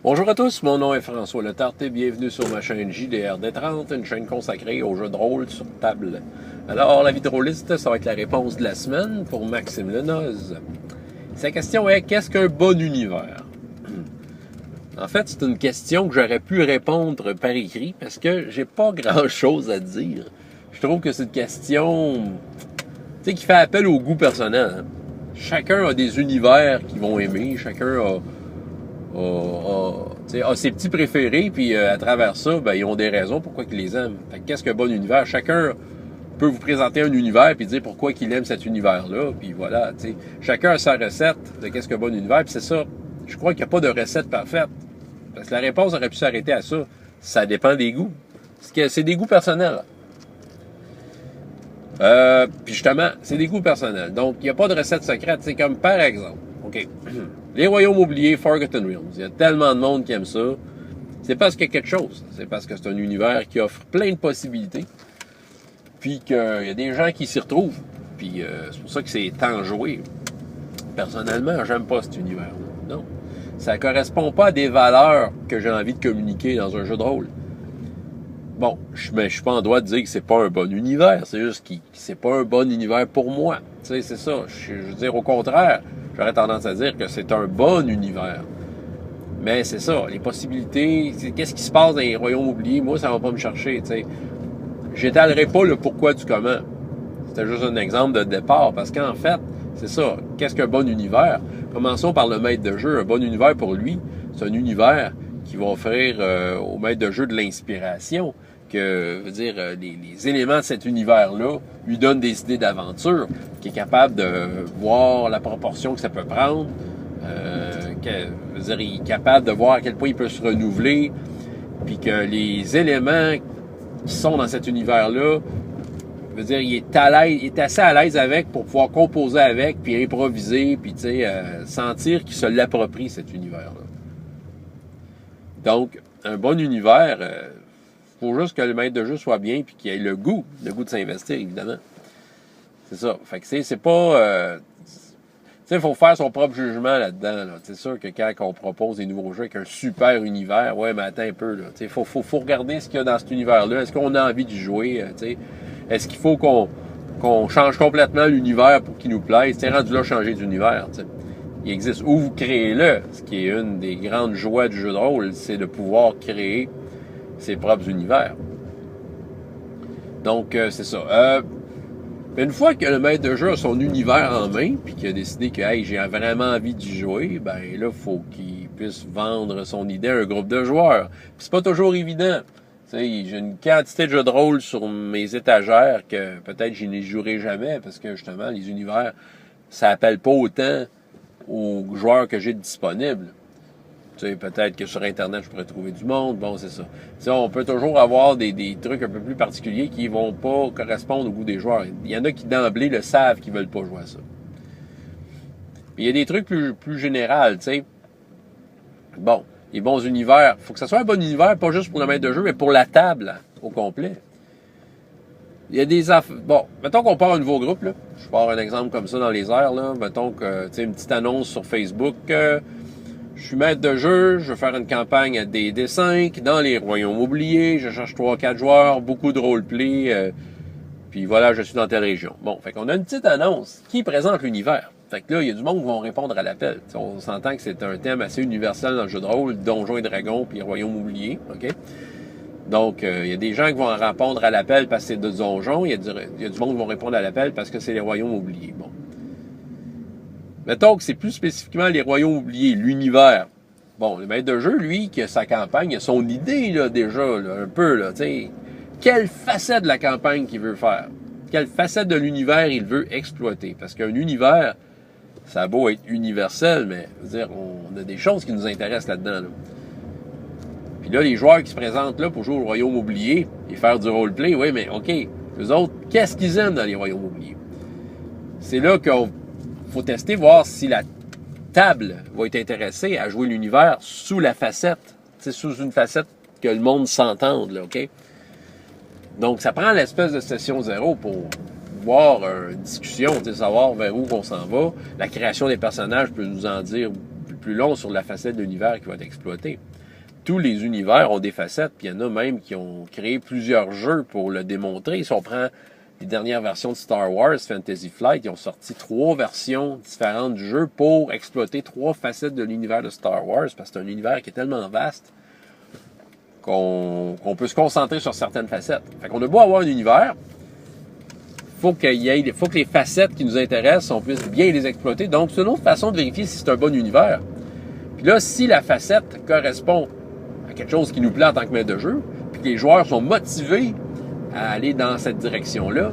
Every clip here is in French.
Bonjour à tous, mon nom est François Letarte et bienvenue sur ma chaîne JDRD30, une chaîne consacrée aux jeux de rôle sur table. Alors, la vie de rôliste, ça va être la réponse de la semaine pour Maxime Lenoz. Sa question est, qu'est-ce qu'un bon univers? En fait, c'est une question que j'aurais pu répondre par écrit parce que j'ai pas grand-chose à dire. Je trouve que c'est une question, qui fait appel au goût personnel. Hein. Chacun a des univers qu'ils vont aimer, chacun a ses petits préférés, puis à travers ça, ben, ils ont des raisons pourquoi ils les aiment. Fait que qu'est-ce qu'un bon univers? Chacun peut vous présenter un univers puis dire pourquoi il aime cet univers-là, puis voilà, tu sais. Chacun a sa recette de qu'est-ce qu'un bon univers, puis c'est ça. Je crois qu'il n'y a pas de recette parfaite. Parce que la réponse aurait pu s'arrêter à ça. Ça dépend des goûts. C'est des goûts personnels. Puis justement, c'est des goûts personnels. Donc, il n'y a pas de recette secrète. C'est comme par exemple, OK, les royaumes oubliés, Forgotten Realms. Il y a tellement de monde qui aime ça. C'est parce qu'il y a quelque chose. C'est parce que c'est un univers qui offre plein de possibilités. Puis qu'il y a des gens qui s'y retrouvent. Puis c'est pour ça que c'est tant joué. Personnellement, j'aime pas cet univers-là. Non. Ça correspond pas à des valeurs que j'ai envie de communiquer dans un jeu de rôle. Bon, je suis pas en droit de dire que c'est pas un bon univers. C'est juste que c'est pas un bon univers pour moi. Tu sais, c'est ça. Je veux dire, au contraire, j'aurais tendance à dire que c'est un bon univers. Mais c'est ça, les possibilités, qu'est-ce qui se passe dans les royaumes oubliés, moi, ça va pas me chercher, tu sais. J'étalerai pas le pourquoi du comment. C'était juste un exemple de départ, parce qu'en fait, c'est ça, qu'est-ce qu'un bon univers? Commençons par le maître de jeu. Un bon univers pour lui, c'est un univers qui va offrir au maître de jeu de l'inspiration, que, veut dire, les éléments de cet univers-là lui donnent des idées d'aventure, qui est capable de voir la proportion que ça peut prendre, veut dire, il est capable de voir à quel point il peut se renouveler, puis que les éléments qui sont dans cet univers-là, veut dire, il est assez à l'aise avec pour pouvoir composer avec, puis improviser, puis tu sais, sentir qu'il se l'approprie, cet univers-là. Donc, un bon univers, faut juste que le maître de jeu soit bien, puis qu'il ait le goût de s'investir, évidemment. C'est ça. Fait que c'est pas... tu sais, il faut faire son propre jugement là-dedans. Là. C'est sûr que quand on propose des nouveaux jeux avec un super univers, ouais, mais attends un peu. Il faut regarder ce qu'il y a dans cet univers-là. Est-ce qu'on a envie d'y jouer? Est-ce qu'il faut qu'on change complètement l'univers pour qu'il nous plaise? C'est rendu là changer d'univers. T'sais. Il existe. Ou vous créez-le. Ce qui est une des grandes joies du jeu de rôle, c'est de pouvoir créer ses propres univers. Donc, c'est ça. Une fois que le maître de jeu a son univers en main, puis qu'il a décidé que hey, j'ai vraiment envie d'y jouer, ben là, il faut qu'il puisse vendre son idée à un groupe de joueurs. Puis c'est pas toujours évident. T'sais, j'ai une quantité de jeux de rôle sur mes étagères que peut-être je n'y jouerai jamais, parce que justement, les univers, ça appelle pas autant aux joueurs que j'ai disponibles. Peut-être que sur Internet, je pourrais trouver du monde. Bon, c'est ça. T'sais, on peut toujours avoir des trucs un peu plus particuliers qui vont pas correspondre au goût des joueurs. Il y en a qui, d'emblée, le savent qu'ils veulent pas jouer à ça. Puis il y a des trucs plus généraux, tu sais. Bon, les bons univers. Faut que ça soit un bon univers, pas juste pour le maître de jeu, mais pour la table, au complet. Il y a des bon, mettons qu'on part un nouveau groupe, là. Je pars un exemple comme ça dans les airs, là. Mettons que, tu sais, une petite annonce sur Facebook... je suis maître de jeu, je veux faire une campagne à D5 dans les royaumes oubliés, je cherche 3-4 joueurs, beaucoup de roleplay, puis voilà, je suis dans telle région. Bon, fait qu'on a une petite annonce qui présente l'univers. Fait que là, il y a du monde qui vont répondre à l'appel. T'sais, on s'entend que c'est un thème assez universel dans le jeu de rôle, Donjons et Dragons, puis royaumes oubliés, OK? Donc, il y a des gens qui vont répondre à l'appel parce que c'est de donjons, il y a du monde qui vont répondre à l'appel parce que c'est les royaumes oubliés. Bon. Mettons que c'est plus spécifiquement les royaumes oubliés, l'univers. Bon, le maître de jeu, lui, qui a sa campagne, il a son idée, là, déjà, là, un peu, là, tu sais. Quelle facette de la campagne qu'il veut faire? Quelle facette de l'univers il veut exploiter? Parce qu'un univers, ça a beau être universel, mais, je veux dire, on a des choses qui nous intéressent là-dedans, là. Puis là, les joueurs qui se présentent là pour jouer au royaume oublié et faire du roleplay, oui, mais OK, eux autres, qu'est-ce qu'ils aiment dans les royaumes oubliés? C'est là qu'on faut tester, voir si la table va être intéressée à jouer l'univers sous la facette, sous une facette que le monde s'entende, là, OK? Donc, ça prend l'espèce de session zéro pour voir une discussion, savoir vers où on s'en va. La création des personnages peut nous en dire plus long sur la facette de l'univers qui va être exploitée. Tous les univers ont des facettes, puis il y en a même qui ont créé plusieurs jeux pour le démontrer. Si on prend les dernières versions de Star Wars, Fantasy Flight, ils ont sorti 3 versions différentes du jeu pour exploiter 3 facettes de l'univers de Star Wars, parce que c'est un univers qui est tellement vaste qu'on peut se concentrer sur certaines facettes. Fait qu'on a beau avoir un univers, faut que les facettes qui nous intéressent, on puisse bien les exploiter. Donc, c'est une autre façon de vérifier si c'est un bon univers. Puis là, si la facette correspond à quelque chose qui nous plaît en tant que maître de jeu, puis que les joueurs sont motivés à aller dans cette direction-là,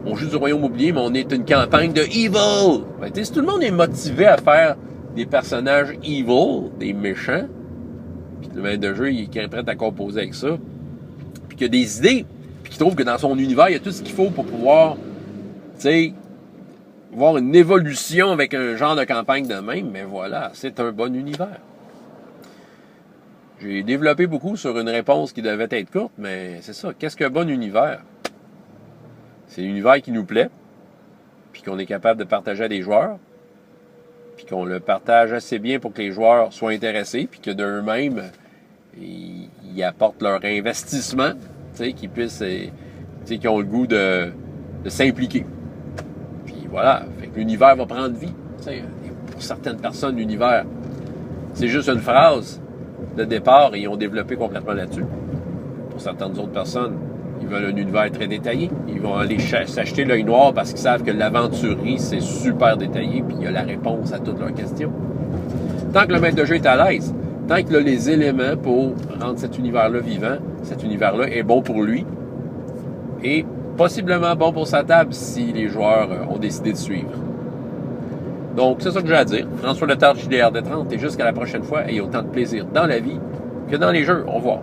on joue du Royaume oublié, mais on est une campagne de evil. Ben, si tout le monde est motivé à faire des personnages evil, des méchants, puis le maître de jeu il est prêt à composer avec ça, puis qu'il a des idées, puis qu'il trouve que dans son univers, il y a tout ce qu'il faut pour pouvoir, tu sais, voir une évolution avec un genre de campagne de même, mais voilà, c'est un bon univers. J'ai développé beaucoup sur une réponse qui devait être courte, mais c'est ça. Qu'est-ce qu'un bon univers? C'est l'univers qui nous plaît, puis qu'on est capable de partager à des joueurs, puis qu'on le partage assez bien pour que les joueurs soient intéressés, puis que d'eux-mêmes, ils apportent leur investissement, tu sais, qu'ils puissent, tu sais, qu'ils ont le goût de s'impliquer. Puis voilà, fait que l'univers va prendre vie. Tu sais, pour certaines personnes, l'univers, c'est juste une phrase de départ et ils ont développé complètement là-dessus. Pour certaines autres personnes, ils veulent un univers très détaillé. Ils vont aller s'acheter l'œil noir parce qu'ils savent que l'aventurerie, c'est super détaillé puis il y a la réponse à toutes leurs questions. Tant que le maître de jeu est à l'aise, tant qu'il a les éléments pour rendre cet univers-là vivant, cet univers-là est bon pour lui et possiblement bon pour sa table si les joueurs ont décidé de suivre. Donc, c'est ça que j'ai à dire. François Letard, JDR de 30, et jusqu'à la prochaine fois, ayez autant de plaisir dans la vie que dans les jeux. Au revoir.